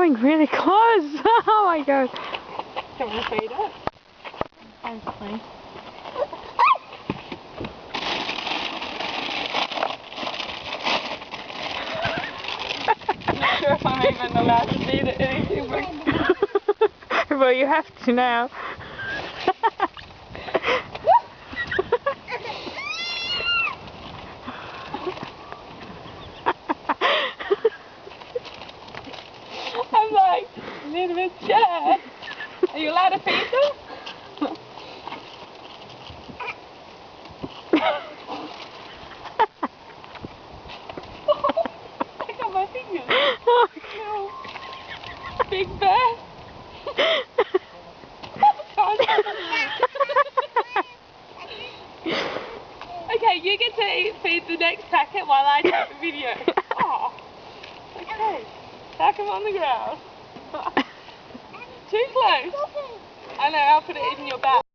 going really close. Oh my god. Can we feed it? Hopefully. I'm not sure if I'm even allowed to feed it anything. Well, you have to now. I'm like a little bit scared. Are you allowed to feed them? I got my fingers. No. Big bear. Okay, you get to feed the next packet while I take the video. Oh. Okay. Pack him on the ground. Too close. I know, I'll put it in your bag.